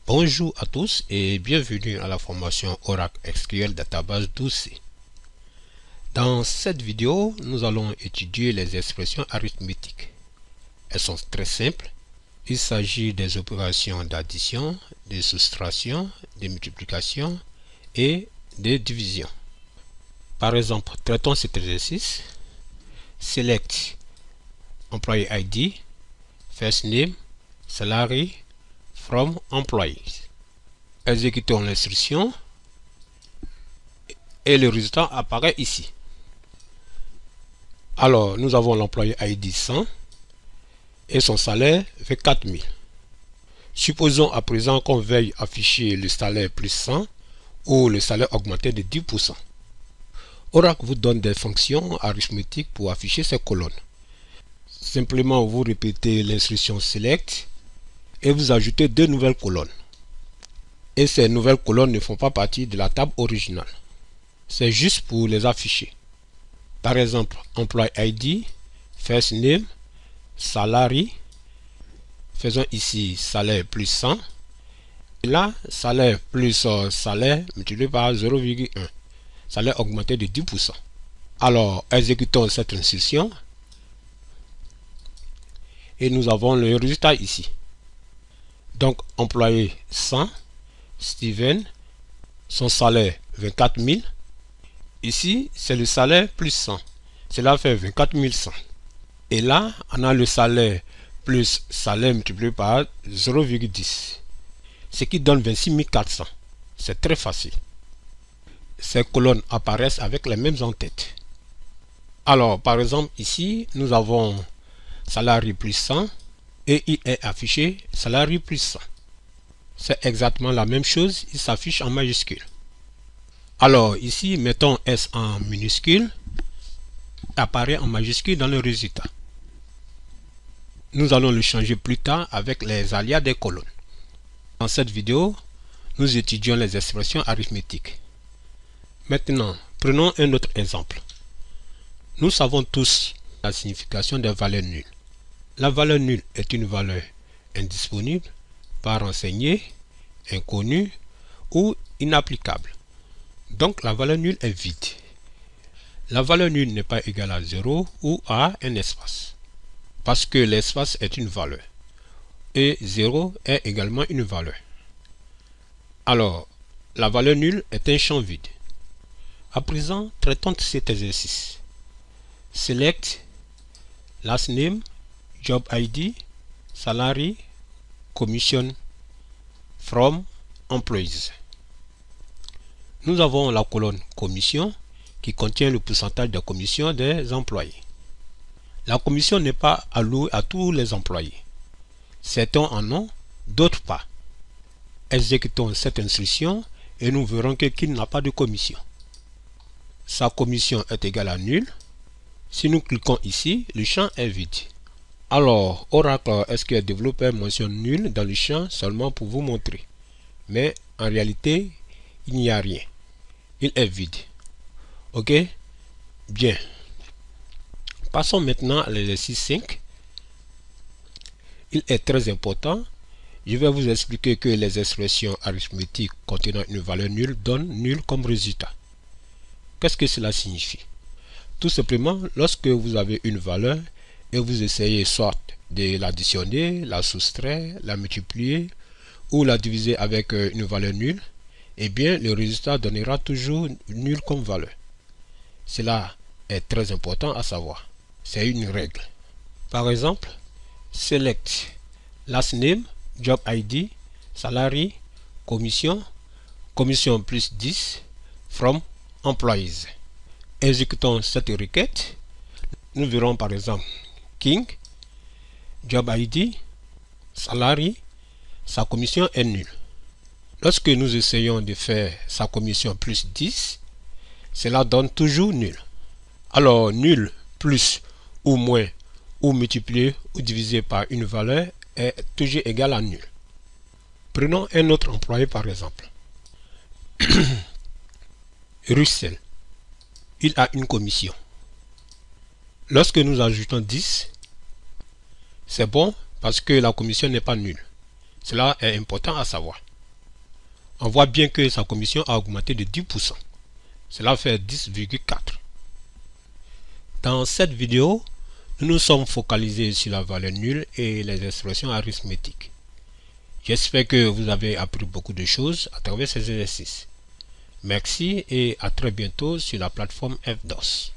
Bonjour à tous et bienvenue à la formation Oracle SQL Database 12C. Dans cette vidéo, nous allons étudier les expressions arithmétiques. Elles sont très simples. Il s'agit des opérations d'addition, de soustraction, de multiplication et de division. Par exemple, traitons cet exercice. Select Employee ID, First Name, Salary, from Employees. Exécutons l'instruction et le résultat apparaît ici. Alors, nous avons l'employé ID 100 et son salaire fait 4000. Supposons à présent qu'on veuille afficher le salaire plus 100 ou le salaire augmenté de 10%. Oracle vous donne des fonctions arithmétiques pour afficher ces colonnes. Simplement, vous répétez l'instruction select et vous ajoutez deux nouvelles colonnes. Et ces nouvelles colonnes ne font pas partie de la table originale. C'est juste pour les afficher. Par exemple, Employee ID, First Name, Salary. Faisons ici salaire plus 100. Et là, salaire plus salaire multiplié par 0,1. Salaire augmenté de 10%. Alors, exécutons cette instruction. Et nous avons le résultat ici. Donc, employé 100, Steven, son salaire 24 000. Ici, c'est le salaire plus 100. Cela fait 24 100. Et là, on a le salaire plus salaire multiplié par 0,10. Ce qui donne 26 400. C'est très facile. Ces colonnes apparaissent avec les mêmes en-têtes. Alors, par exemple, ici, nous avons salarié plus 100 et il est affiché salarié plus 100. C'est exactement la même chose, il s'affiche en majuscule. Alors, ici, mettons S en minuscule, apparaît en majuscule dans le résultat. Nous allons le changer plus tard avec les alias des colonnes. Dans cette vidéo, nous étudions les expressions arithmétiques. Maintenant, prenons un autre exemple. Nous savons tous la signification des valeurs nulles. La valeur nulle est une valeur indisponible, pas renseignée, inconnue ou inapplicable. Donc la valeur nulle est vide. La valeur nulle n'est pas égale à 0 ou à un espace. Parce que l'espace est une valeur. Et 0 est également une valeur. Alors, la valeur nulle est un champ vide. À présent, traitons cet exercice. Select last name, job ID, salary, commission from employees. Nous avons la colonne commission qui contient le pourcentage de commission des employés. La commission n'est pas allouée à tous les employés. Certains en ont, d'autres pas. Exécutons cette instruction et nous verrons qu'il n'a pas de commission. Sa commission est égale à nul. Si nous cliquons ici, le champ est vide. Alors, Oracle SQL Developer mentionne nul dans le champ seulement pour vous montrer. Mais en réalité, il n'y a rien. Il est vide. Ok? Bien. Passons maintenant à l'exercice 5. Il est très important. Je vais vous expliquer que les expressions arithmétiques contenant une valeur nulle donnent nul comme résultat. Qu'est-ce que cela signifie? Tout simplement, lorsque vous avez une valeur et vous essayez soit de l'additionner, la soustraire, la multiplier ou la diviser avec une valeur nulle, eh bien le résultat donnera toujours nul comme valeur. Cela est très important à savoir. C'est une règle. Par exemple, select last name, job ID, salary, commission, commission plus 10, from employees. Exécutons cette requête. Nous verrons par exemple King, job ID, salary, sa commission est nulle. Lorsque nous essayons de faire sa commission plus 10, cela donne toujours nul. Alors nul plus ou moins ou multiplié ou divisé par une valeur est toujours égal à nul. Prenons un autre employé par exemple. Russell. Il a une commission. Lorsque nous ajoutons 10, c'est bon parce que la commission n'est pas nulle. Cela est important à savoir. On voit bien que sa commission a augmenté de 10%. Cela fait 10,4. Dans cette vidéo, nous nous sommes focalisés sur la valeur nulle et les expressions arithmétiques. J'espère que vous avez appris beaucoup de choses à travers ces exercices. Merci et à très bientôt sur la plateforme FDOS.